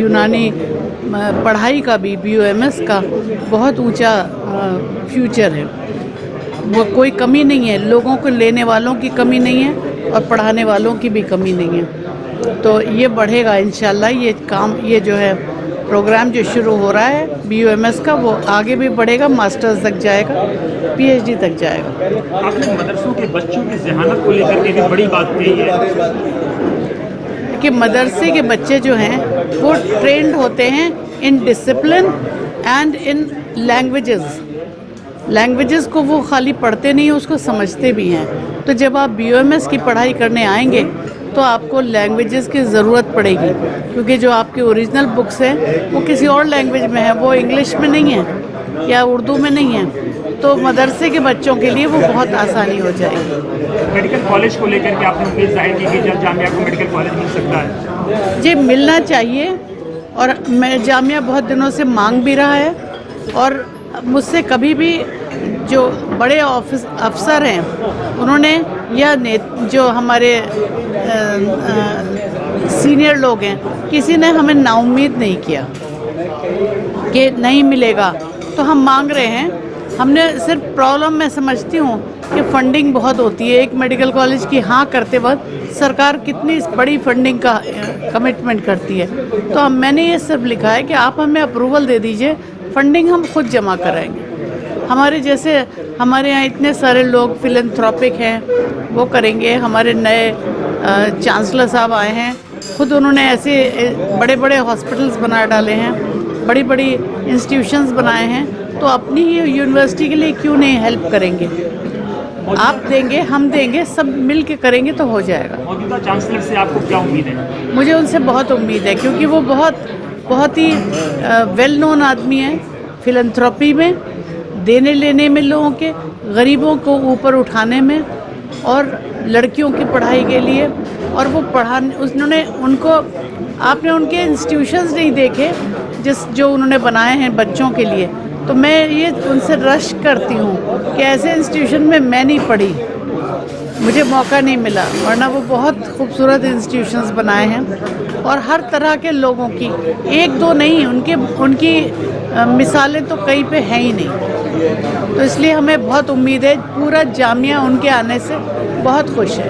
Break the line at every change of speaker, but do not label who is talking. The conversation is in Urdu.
یونانی پڑھائی کا بھی BOMS کا بہت اونچا فیوچر ہے. وہ کوئی کمی نہیں ہے, لوگوں کو لینے والوں کی کمی نہیں ہے اور پڑھانے والوں کی بھی کمی نہیں ہے. تو یہ بڑھے گا انشاءاللہ. یہ کام, یہ جو ہے پروگرام جو شروع ہو رہا ہے BOMS کا, وہ آگے بھی بڑھے گا, ماسٹرز تک جائے گا, PhD تک جائے گا.
آپ نے مدرسوں کے بچوں کی ذہانت کو لے کر کے بھی بڑی بات کہی ہے
کہ مدرسے کے بچے جو ہیں وہ ٹرینڈ ہوتے ہیں ان ڈسپلن اینڈ ان لینگویجز کو وہ خالی پڑھتے نہیں ہیں, اس کو سمجھتے بھی ہیں. تو جب آپ BOMS کی پڑھائی کرنے آئیں گے تو آپ کو لینگویجز کی ضرورت پڑے گی, کیونکہ جو آپ کی اوریجنل بکس ہیں وہ کسی اور لینگویج میں ہیں, وہ انگلش میں نہیں ہیں یا اردو میں نہیں ہیں. تو مدرسے کے بچوں کے لیے وہ بہت آسانی ہو جائے گی.
میڈیکل کالج کو لے کر کے آپ نے امید ظاہر کی کہ جلد جامعہ کو میڈیکل کالج مل سکتا ہے.
جی ملنا چاہیے, اور جامعہ بہت دنوں سے مانگ بھی رہا ہے. اور مجھ سے کبھی بھی جو بڑے افسر ہیں انہوں نے, یا جو ہمارے سینئر لوگ ہیں, کسی نے ہمیں نا امید نہیں کیا کہ نہیں ملے گا. تو ہم مانگ رہے ہیں. ہم نے صرف پرابلم میں سمجھتی ہوں کہ فنڈنگ بہت ہوتی ہے. ایک میڈیکل کالج کی ہاں کرتے وقت سرکار کتنی بڑی فنڈنگ کا کمٹمنٹ کرتی ہے. تو میں نے یہ صرف لکھا ہے کہ آپ ہمیں اپروول دے دیجئے, فنڈنگ ہم خود جمع کرائیں گے. ہمارے جیسے ہمارے یہاں اتنے سارے لوگ فلنتھروپک ہیں, وہ کریں گے. ہمارے نئے چانسلر صاحب آئے ہیں, خود انہوں نے ایسے بڑے بڑے ہاسپٹلس بنا ڈالے ہیں, بڑی بڑی انسٹیٹیوشنز بنائے ہیں. تو اپنی ہی یونیورسٹی کے لیے کیوں نہیں ہیلپ کریں گے؟ آپ دیں گے, ہم دیں گے, سب مل کے کریں گے تو ہو جائے گا.
موجودہ چانسلر سے آپ کو کیا امید ہے؟
مجھے ان سے بہت امید ہے, کیونکہ وہ بہت ہی ویل نون آدمی ہیں فلنتھروپی میں, دینے لینے میں, لوگوں کے غریبوں کو اوپر اٹھانے میں, اور لڑکیوں کی پڑھائی کے لیے. اور وہ انہوں نے ان کو, آپ نے ان کے انسٹیٹیوشنز نہیں دیکھے جو انہوں نے بنائے ہیں بچوں کے لیے. تو میں یہ ان سے رش کرتی ہوں کہ ایسے انسٹیٹیوشن میں نہیں پڑھی, مجھے موقع نہیں ملا, ورنہ وہ بہت خوبصورت انسٹیٹیوشنز بنائے ہیں. اور ہر طرح کے لوگوں کی, ایک دو نہیں, ان کی مثالیں تو کہیں پہ ہیں ہی نہیں. تو اس لیے ہمیں بہت امید ہے. پورا جامعہ ان کے آنے سے بہت خوش ہے.